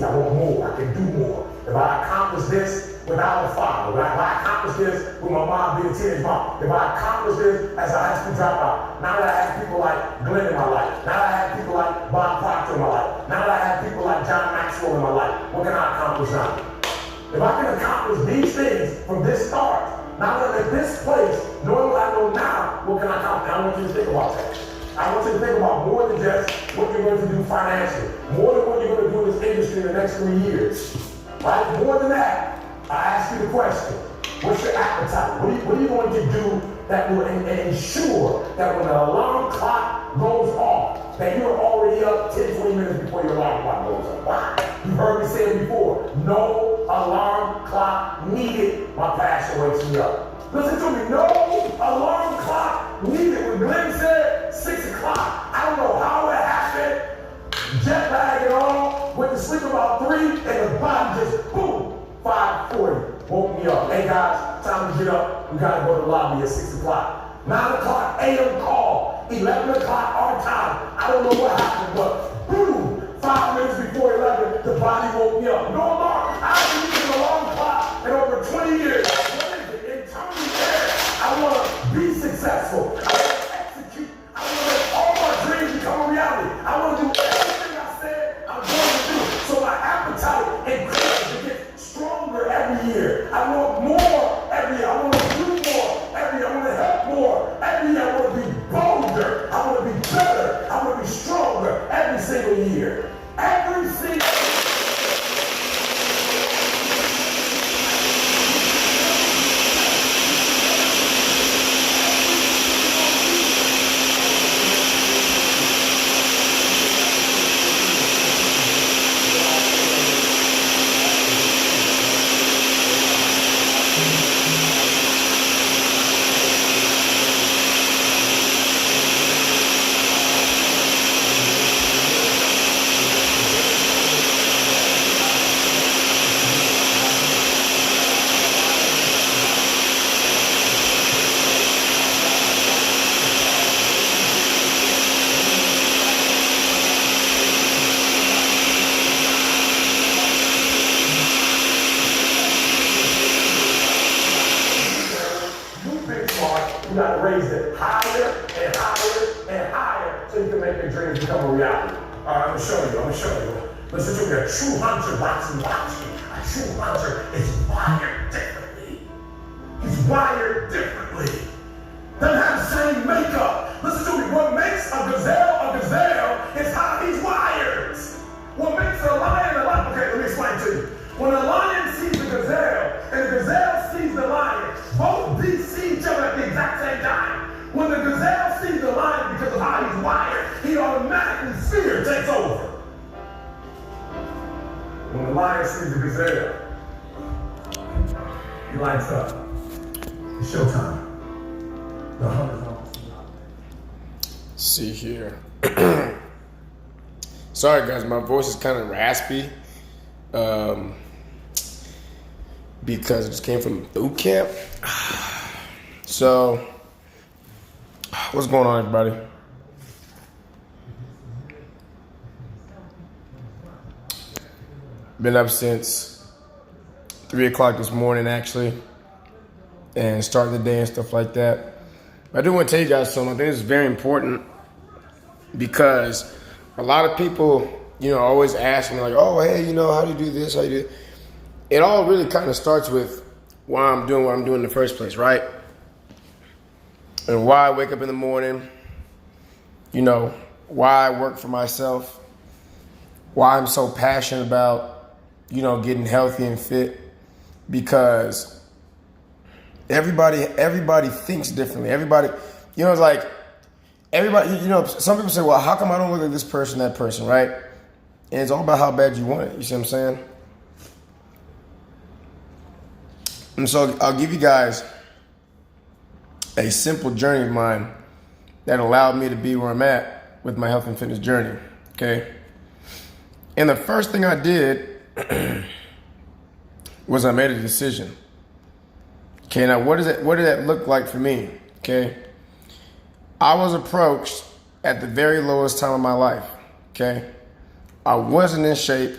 see, I want more, I can do more. If I accomplish this without a father, if I accomplish this with my mom being a teenage mom, if I accomplish this as a high school dropout, now that I have people like Glenn in my life, now that I have people like Bob Proctor in my life, now that I have people like John Maxwell in my life, what can I accomplish now? If I can accomplish these things from this start, now that I'm at this place, knowing what I know now, what can I accomplish? I want you to think about that. I want you to think about more than just what you're going to do financially, more than what you're going to do in this industry in the next 3 years. Right? More than that, I ask you the question, what's your appetite? What are you going to do that will ensure that when the alarm clock goes off, that you're already up 10, 20 minutes before your alarm clock goes off? Why? You've heard me say it before. No alarm clock needed. My passion wakes me up. Listen to me. No alarm clock needed. When Glenn said 6 o'clock, I don't know how it happened. Jet lag and all. Went to sleep about 3, and the body just boom. 5:40 woke me up. Hey guys, time to get up. We gotta go to the lobby at 6 o'clock. 9 o'clock a.m. call. 11 o'clock our time. I don't know what happened, but boom. 5 minutes before 11, the body woke me up. No alarm. I haven't used an alarm clock in over 20 years. What is it? Internally there. I want to be successful. I want to execute. I want to make all my dreams become a reality. I want to do everything I said I'm going to do. So my appetite and craving to get stronger every year. I want more every year. I want to do more every year. I want to help more every year. I want to be bolder. I want to be better. I want to be stronger every single year. Every single you got to raise it higher and higher and higher so you can make your dreams become a reality. All right, I'm going to show you. Listen to me, a true hunter, watch me. A true hunter is wired differently. He's wired differently. Doesn't have the same makeup. Listen to me, what makes a gazelle is how he's wired. What makes a lion a lion, okay, let me explain to you. When a lion sees a gazelle and the gazelle sees the lion, both these see each other at the exact same time. When the gazelle sees the lion because of how he's wired, he automatically fear takes over. When the lion sees the gazelle, he lights up. It's showtime. The hunter's almost alive. See here. Sorry guys, my voice is kind of raspy. Because it just came from boot camp. So, what's going on, everybody? Been up since 3 o'clock this morning, actually, and starting the day and stuff like that. I do want to tell you guys something. I think this is very important because a lot of people, always ask me like, oh, hey, how do you do this? How do you do it? It all really kind of starts with why I'm doing what I'm doing in the first place, right? And why I wake up in the morning, why I work for myself, why I'm so passionate about, getting healthy and fit, because everybody thinks differently. Everybody, it's like everybody, some people say, well, how come I don't look like this person, that person, right? And it's all about how bad you want it. You see what I'm saying? And so I'll give you guys a simple journey of mine that allowed me to be where I'm at with my health and fitness journey, okay? And the first thing I did was I made a decision. Okay, now what did that look like for me, okay? I was approached at the very lowest time of my life, okay? I wasn't in shape.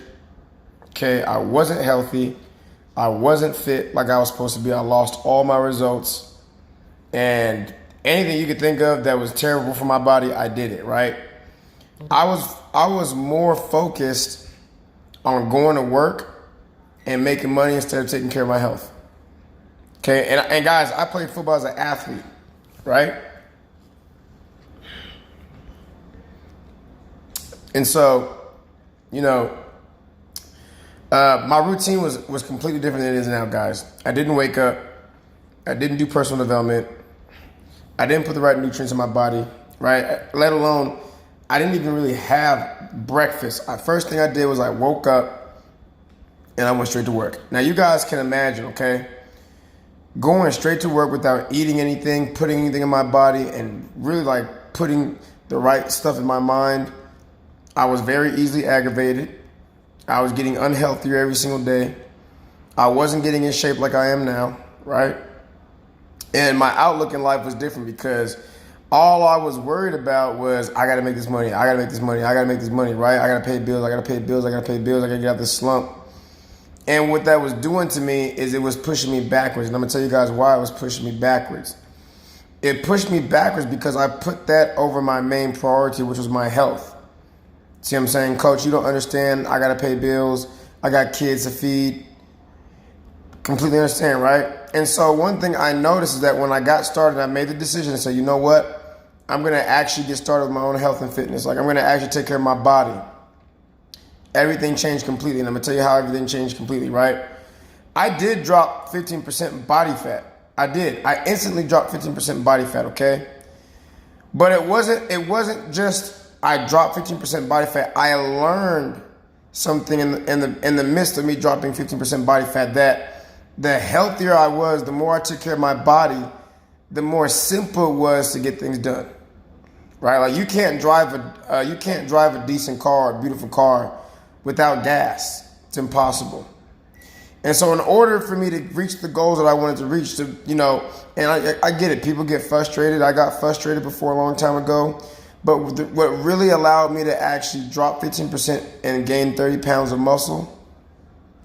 Okay, I wasn't healthy. I wasn't fit like I was supposed to be. I lost all my results. And anything you could think of that was terrible for my body, I did it, right? I was more focused on going to work and making money instead of taking care of my health. Okay, and guys, I played football as an athlete, right? And so, my routine was completely different than it is now, guys. I didn't wake up. I didn't do personal development. I didn't put the right nutrients in my body, right? Let alone, I didn't even really have breakfast. First thing I did was I woke up and I went straight to work. Now, you guys can imagine, okay, going straight to work without eating anything, putting anything in my body, and really like putting the right stuff in my mind. I was very easily aggravated. I was getting unhealthier every single day. I wasn't getting in shape like I am now, right? And my outlook in life was different because all I was worried about was I got to make this money. I got to make this money. I got to make this money, right? I got to pay bills. I got to pay bills. I got to pay bills. I got to get out this slump. And what that was doing to me is it was pushing me backwards. And I'm going to tell you guys why it was pushing me backwards. It pushed me backwards because I put that over my main priority, which was my health. See what I'm saying? Coach, you don't understand. I got to pay bills. I got kids to feed. Completely understand, right? And so one thing I noticed is that when I got started, I made the decision to say, you know what? I'm going to actually get started with my own health and fitness. Like, I'm going to actually take care of my body. Everything changed completely. And I'm going to tell you how everything changed completely, right? I did drop 15% body fat. I did. I instantly dropped 15% body fat, okay? But it wasn't just I dropped 15% body fat. I learned something in the midst of me dropping 15% body fat that the healthier I was, the more I took care of my body, the more simple it was to get things done, right? Like you can't drive a decent car, a beautiful car, without gas. It's impossible. And so, in order for me to reach the goals that I wanted to reach, and I get it, people get frustrated. I got frustrated before a long time ago, but what really allowed me to actually drop 15% and gain 30 pounds of muscle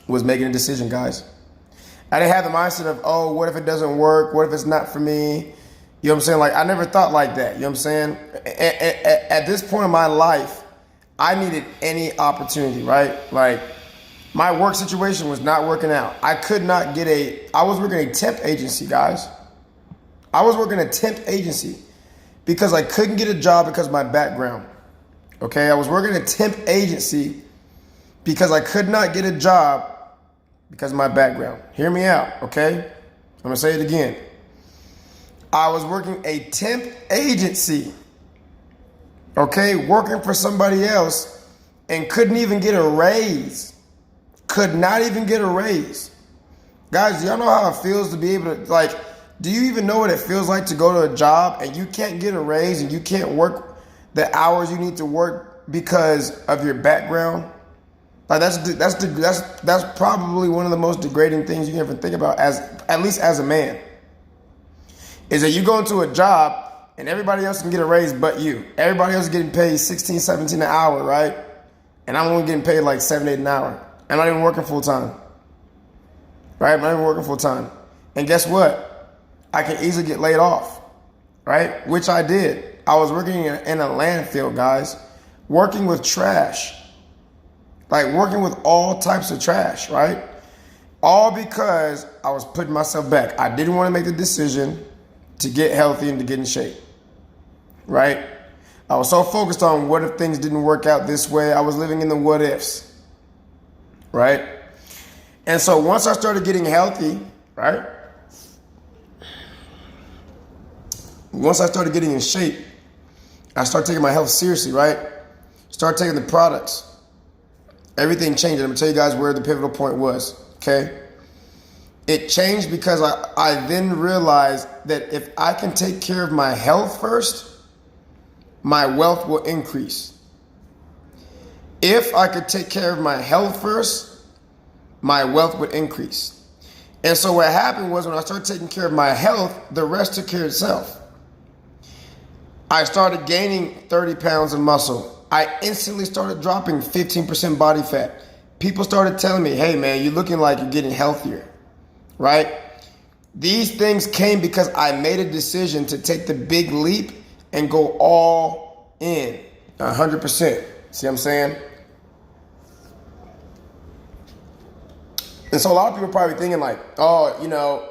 was making a decision, guys. I didn't have the mindset of, oh, what if it doesn't work? What if it's not for me? You know what I'm saying? Like, I never thought like that. You know what I'm saying? At this point in my life, I needed any opportunity, right? Like, my work situation was not working out. I could not get I was working a temp agency, guys. I was working a temp agency because I couldn't get a job because of my background. Okay? I was working a temp agency because I could not get a job because of my background. Hear me out, okay? I'm going to say it again. I was working a temp agency, okay, working for somebody else and couldn't even get a raise. Could not even get a raise. Guys, do y'all know how it feels to be able to, do you even know what it feels like to go to a job and you can't get a raise and you can't work the hours you need to work because of your background? Like that's probably one of the most degrading things you can ever think about, at least as a man, is that you go into a job and everybody else can get a raise but you. Everybody else is getting paid $16, $17 an hour, right? And I'm only getting paid like $7, $8 an hour. I'm not even working full time, right? I'm not even working full time. And guess what? I can easily get laid off, right? Which I did. I was working in a landfill, guys, working with trash. Like working with all types of trash, right? All because I was putting myself back. I didn't want to make the decision to get healthy and to get in shape, right? I was so focused on what if things didn't work out this way. I was living in the what ifs, right? And so once I started getting healthy, right? Once I started getting in shape, I started taking my health seriously, right? Started taking the products. Everything changed. I'm going to tell you guys where the pivotal point was, okay? It changed because I then realized that if I can take care of my health first, my wealth will increase. If I could take care of my health first, my wealth would increase. And so what happened was when I started taking care of my health, the rest took care of itself. I started gaining 30 pounds of muscle. I instantly started dropping 15% body fat. people started telling me, hey man, you're looking like you're getting healthier, right? These things came because I made a decision to take the big leap and go all in, 100%. See what I'm saying? And so a lot of people are probably thinking like, oh, you know,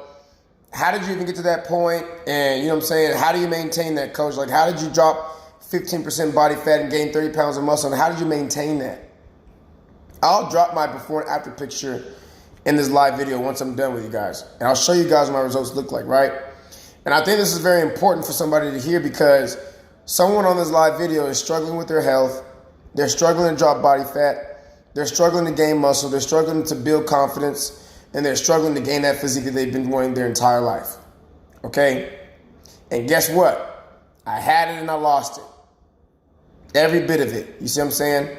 how did you even get to that point? And you know what I'm saying? How do you maintain that, coach? Like, how did you drop 15% body fat and gain 30 pounds of muscle? And how did you maintain that? I'll drop my before and after picture in this live video once I'm done with you guys. And I'll show you guys what my results look like, right? And I think this is very important for somebody to hear because someone on this live video is struggling with their health. They're struggling to drop body fat. They're struggling to gain muscle. They're struggling to build confidence. And they're struggling to gain that physique that they've been wanting their entire life. Okay? And guess what? I had it and I lost it. Every bit of it. You see what I'm saying?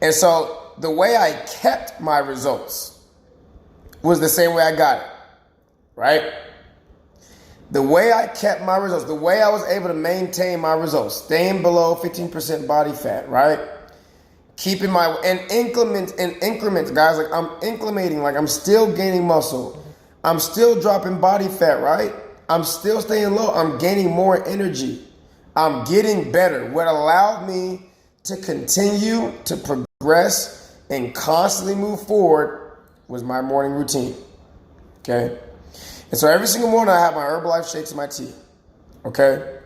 And so the way I kept my results was the same way I got it. Right? The way I kept my results, the way I was able to maintain my results, staying below 15% body fat, right? Keeping my, in increments, guys, like I'm incrementing, like I'm still gaining muscle. I'm still dropping body fat, right? I'm still staying low. I'm gaining more energy. I'm getting better. What allowed me to continue to progress and constantly move forward was my morning routine, okay? And so every single morning I have my Herbalife shakes and my tea, okay?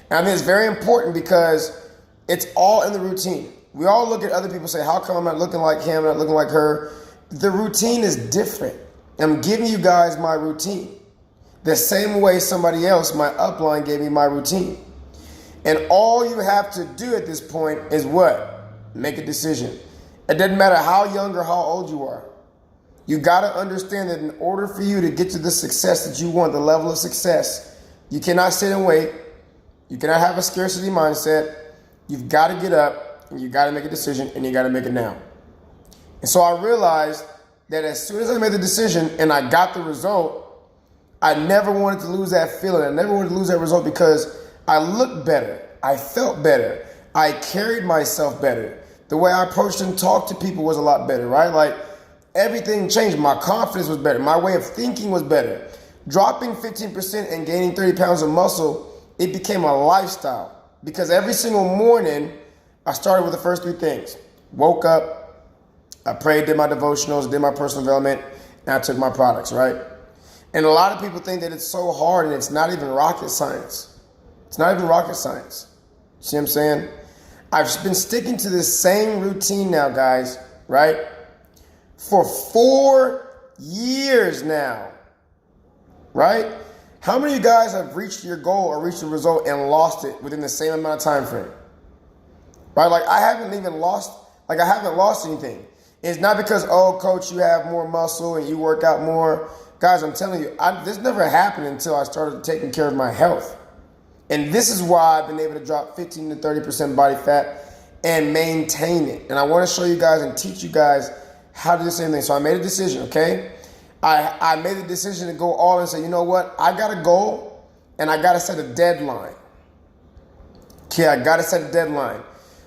And I think it's very important because it's all in the routine. We all look at other people and say, how come I'm not looking like him, not looking like her? The routine is different. I'm giving you guys my routine. The same way somebody else, my upline, gave me my routine. And all you have to do at this point is what? Make a decision. It doesn't matter how young or how old you are. You got to understand that in order for you to get to the success that you want, the level of success, you cannot sit and wait. You cannot have a scarcity mindset. You've got to get up. And you got to make a decision, and you got to make it now. And so I realized that as soon as I made the decision and I got the result, I never wanted to lose that feeling. I never wanted to lose that result because I looked better. I felt better. I carried myself better. The way I approached and talked to people was a lot better, right? Like everything changed. My confidence was better. My way of thinking was better. Dropping 15% and gaining 30 pounds of muscle, it became a lifestyle because every single morning, I started with the first three things. Woke up, I prayed, did my devotionals, did my personal development, and I took my products, right? And a lot of people think that it's so hard and it's not even rocket science. It's not even rocket science. See what I'm saying? I've been sticking to this same routine now, guys, right? For 4 years now, right? How many of you guys have reached your goal or reached the result and lost it within the same amount of time frame? Right? Like I haven't lost anything. It's not because, oh, coach, you have more muscle and you work out more. Guys, I'm telling you, this never happened until I started taking care of my health. And this is why I've been able to drop 15 to 30% body fat and maintain it. And I want to show you guys and teach you guys how to do the same thing. So I made a decision, okay? I made the decision to go all in and say, you know what? I got a goal and I got to set a deadline. Okay, I got to set a deadline.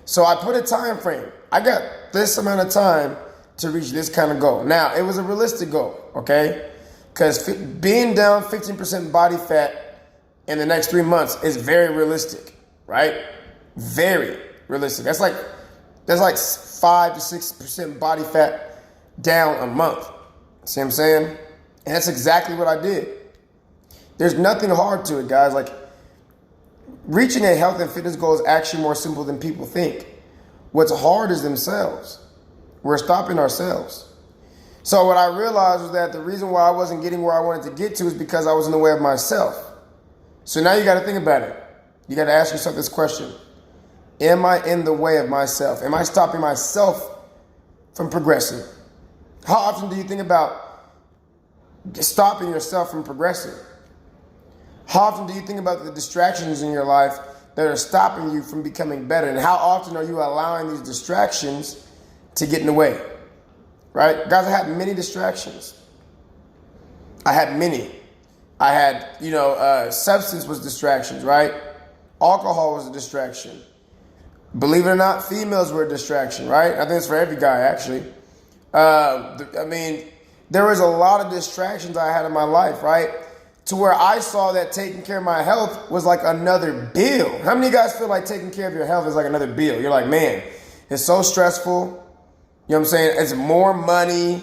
So I put a time frame. I got this amount of time to reach this kind of goal. Now, it was a realistic goal, okay? Because being down 15% body fat in the next 3 months is very realistic, right? Very realistic. That's like 5 to 6% body fat down a month. See what I'm saying? And that's exactly what I did. There's nothing hard to it, guys. Like, reaching a health and fitness goal is actually more simple than people think. What's hard is themselves. We're stopping ourselves. So what I realized was that the reason why I wasn't getting where I wanted to get to is because I was in the way of myself. So now you got to think about it. You got to ask yourself this question. Am I in the way of myself? Am I stopping myself from progressing? How often do you think about stopping yourself from progressing? How often do you think about the distractions in your life that are stopping you from becoming better? And how often are you allowing these distractions to get in the way? Right? Guys, I had many distractions. I had many. I had, substance was distractions, right? Alcohol was a distraction. Believe it or not, females were a distraction, right? I think it's for every guy, actually. I mean, there was a lot of distractions I had in my life, right? To where I saw that taking care of my health was like another bill. How many of you guys feel like taking care of your health is like another bill? You're like, man, it's so stressful. You know what I'm saying? It's more money.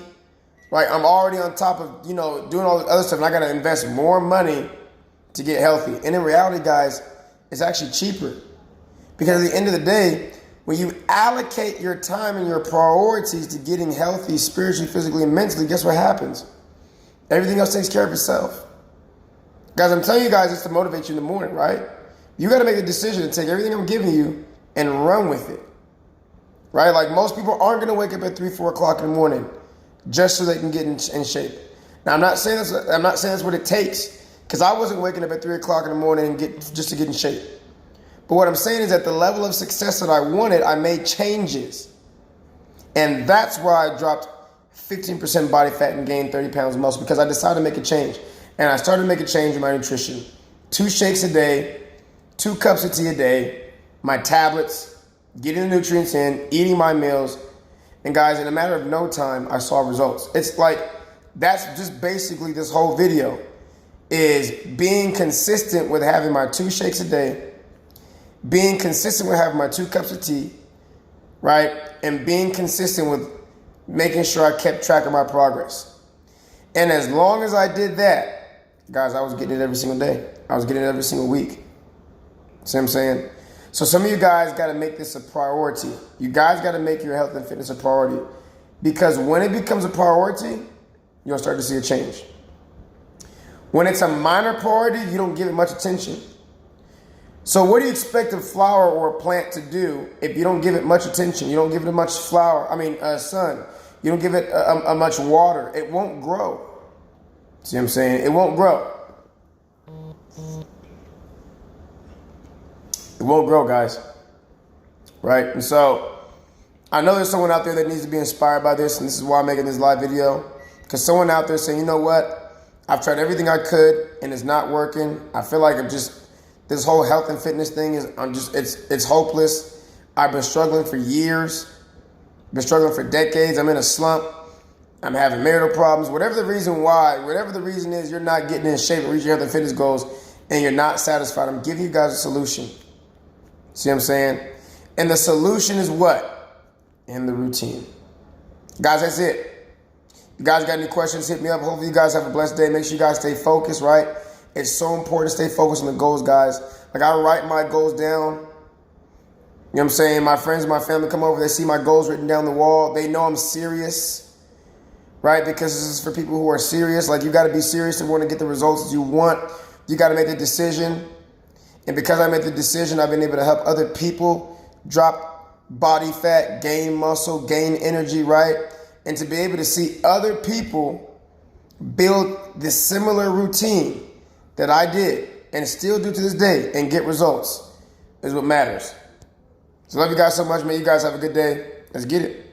Like, I'm already on top of, doing all this other stuff, and I got to invest more money to get healthy. And in reality, guys, it's actually cheaper. Because at the end of the day, when you allocate your time and your priorities to getting healthy spiritually, physically, and mentally, guess what happens? Everything else takes care of itself. Guys, I'm telling you guys this to motivate you in the morning, right? You got to make a decision to take everything I'm giving you and run with it, right? Like, most people aren't going to wake up at 3, 4 o'clock in the morning just so they can get in shape. Now, I'm not saying that's what it takes, because I wasn't waking up at 3 o'clock in the morning just to get in shape. But what I'm saying is, at the level of success that I wanted, I made changes. And that's why I dropped 15% body fat and gained 30 pounds of muscle, because I decided to make a change. And I started to make a change in my nutrition. 2 shakes a day, 2 cups of tea a day, my tablets, getting the nutrients in, eating my meals. And guys, in a matter of no time, I saw results. It's like, that's just basically this whole video, is being consistent with having my 2 shakes a day, being consistent with having my 2 cups of tea, right? And being consistent with making sure I kept track of my progress. And as long as I did that, guys, I was getting it every single day. I was getting it every single week. See what I'm saying? So some of you guys got to make this a priority. You guys got to make your health and fitness a priority. Because when it becomes a priority, you'll start to see a change. When it's a minor priority, you don't give it much attention. So what do you expect a flower or a plant to do if you don't give it much attention? You don't give it much sun. You don't give it a much water. It won't grow. See what I'm saying? It won't grow. It won't grow, guys. Right? And so I know there's someone out there that needs to be inspired by this, and this is why I'm making this live video. Because someone out there saying, you know what? I've tried everything I could, and it's not working. I feel like this whole health and fitness thing it's hopeless. I've been struggling for years. Been struggling for decades. I'm in a slump. I'm having marital problems. Whatever the reason is, you're not getting in shape and reaching your health and fitness goals, and you're not satisfied. I'm giving you guys a solution. See what I'm saying? And the solution is what? In the routine. Guys, that's it. You guys got any questions, hit me up. Hopefully you guys have a blessed day. Make sure you guys stay focused, right? It's so important to stay focused on the goals, guys. Like, I write my goals down. You know what I'm saying? My friends and my family come over. They see my goals written down the wall. They know I'm serious, right? Because this is for people who are serious. Like, you got to be serious to want to get the results that you want. You got to make the decision. And because I made the decision, I've been able to help other people drop body fat, gain muscle, gain energy, right? And to be able to see other people build this similar routine that I did and still do to this day and get results is what matters. So love you guys so much, man. You guys have a good day. Let's get it.